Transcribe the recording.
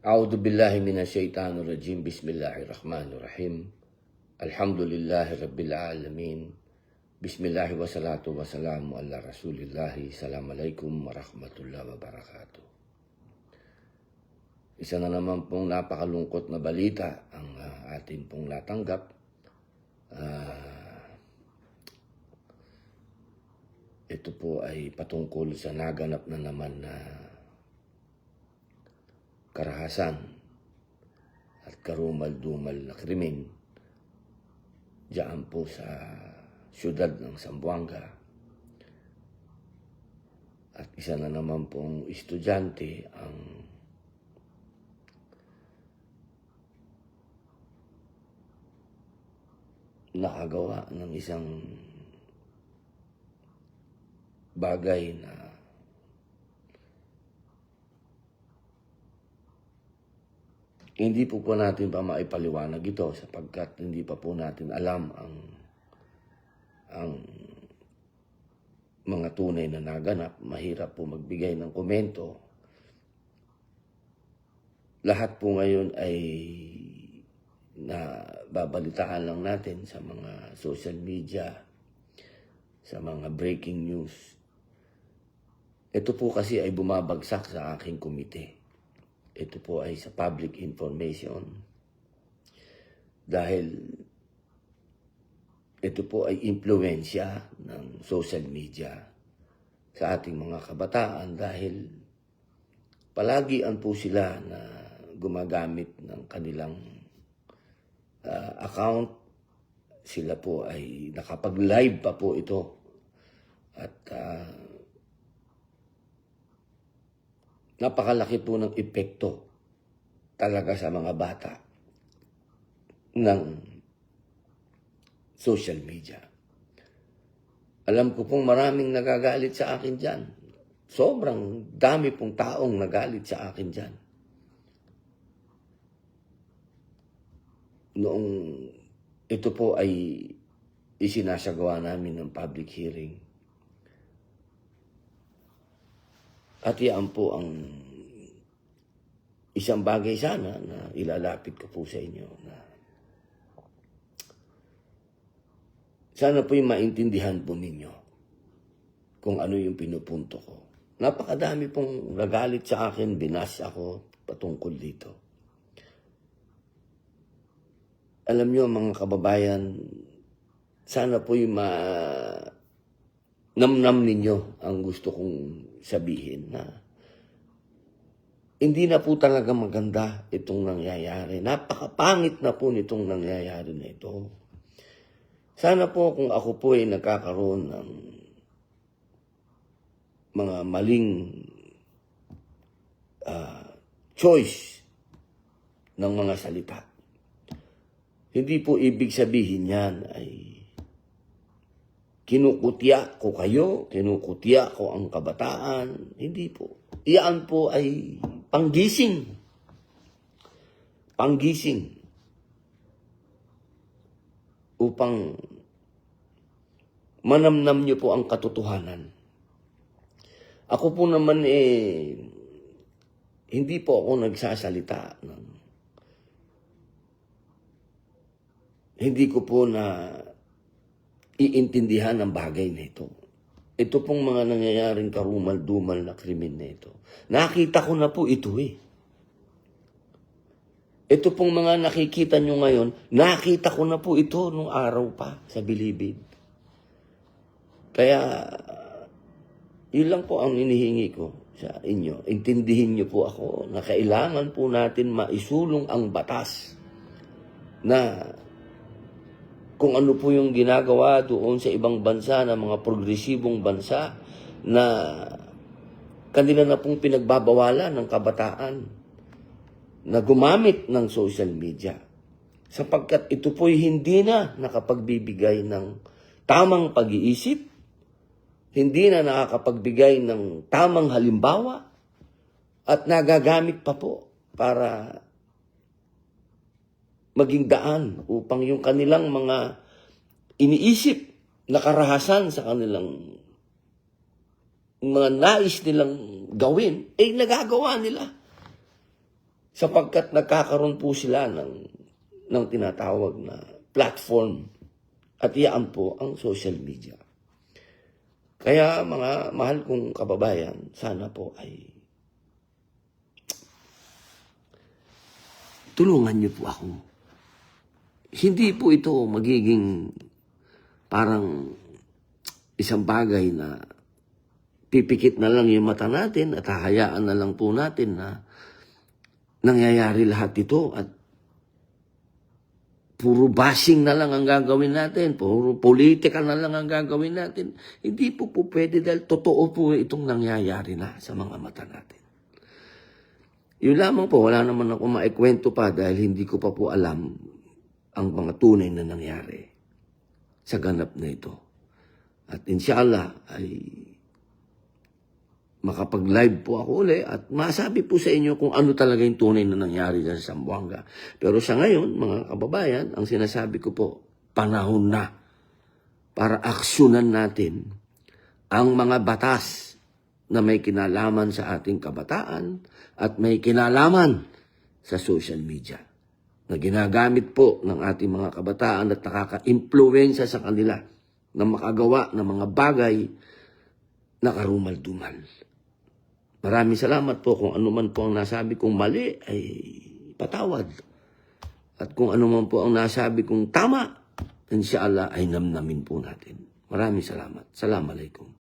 A'udhu billahi minasyaitanir rajim. Bismillahirrahmanirrahim. Alhamdulillahi rabbil alamin. Bismillahi wassalatu wassalamu ala rasulillahi. Assalamualaikum warahmatullahi wabarakatuh. Isa na naman pong napakalungkot na balita ang ating pong natanggap. Ito po ay patungkol sa naganap na naman na karahasan at karumal-dumal na krimen diyan po sa siyudad ng Zamboanga. At isa na naman pong estudyante ang nakagawa ng isang bagay na hindi po natin pa maipaliwanag ito sapagkat hindi pa po natin alam ang mga tunay na naganap. Mahirap po magbigay ng komento. Lahat po ngayon ay nababalitaan lang natin sa mga social media, sa mga breaking news. Ito po kasi ay bumabagsak sa aking komite. Ito po ay sa public information dahil ito po ay impluwensya ng social media sa ating mga kabataan dahil palagian po sila na gumagamit ng kanilang account. Sila po ay nakapag-live pa po ito at napakalaki po ng epekto talaga sa mga bata ng social media. Alam ko pong maraming nagagalit sa akin dyan. Sobrang dami pong taong nagalit sa akin dyan. Noong ito po ay isinasagawa namin ng public hearing, at yan po ang isang bagay sana na ilalapit ko po sa inyo na sana po yung maintindihan po ninyo kung ano yung pinupunto ko. Napakadami pong nagalit sa akin, binas ako patungkol dito. Alam nyo mga kababayan, sana po yung namnam ninyo ang gusto kong sabihin na hindi na po talaga maganda itong nangyayari. Napakapangit na po nitong nangyayari na ito. Sana po kung ako po ay nagkakaroon ng mga maling choice ng mga salita, hindi po ibig sabihin yan ay kinukutya ko kayo, kinukutya ko ang kabataan. Hindi po. Iyan po ay panggising. Panggising. Upang manamnam niyo po ang katotohanan. Ako po naman hindi po ako nagsasalita ng hindi ko po na iintindihan ang bagay na ito. Ito pong mga nangyayaring karumal-dumal na krimen na ito. Nakita ko na po ito Ito pong mga nakikita nyo ngayon, nakita ko na po ito nung araw pa sa Bilibid. Kaya, yun lang po ang inihingi ko sa inyo. Intindihin nyo po ako na kailangan po natin maisulong ang batas na kung ano po yung ginagawa doon sa ibang bansa, na mga progresibong bansa na kanila na pong pinagbabawalan ng kabataan na gumamit ng social media. Sapagkat ito po'y hindi na nakapagbibigay ng tamang pag-iisip, hindi na nakakapagbigay ng tamang halimbawa, at nagagamit pa po para maging daan upang yung kanilang mga iniisip na karahasan sa kanilang mga nais nilang gawin, nagagawa nila. sapagkat nagkakaroon po sila ng tinatawag na platform at iyan po ang social media. Kaya mga mahal kong kababayan, sana po ay tulungan niyo po ako. Hindi po ito magiging parang isang bagay na pipikit na lang yung mata natin at hahayaan na lang po natin na nangyayari lahat ito at puro bashing na lang ang gagawin natin, puro politika na lang ang gagawin natin. Hindi po pwede dahil totoo po itong nangyayari na sa mga mata natin. Yun lamang po, wala naman ako maikwento pa dahil hindi ko pa po alam ang mga tunay na nangyari sa ganap na ito. At inshallah ay makapag-live po ako uli at masabi po sa inyo kung ano talaga yung tunay na nangyari dyan sa Zamboanga. Pero sa ngayon, mga kababayan, ang sinasabi ko po, panahon na para aksyonan natin ang mga batas na may kinalaman sa ating kabataan at may kinalaman sa social media na ginagamit po ng ating mga kabataan at nakaka-impluwensya sa kanila na makagawa ng mga bagay na karumal-dumal. Maraming salamat po kung ano man po ang nasabi kong mali ay patawad. At kung ano man po ang nasabi kong tama, inshallah ay namnamin po natin. Maraming salamat. Assalamualaikum.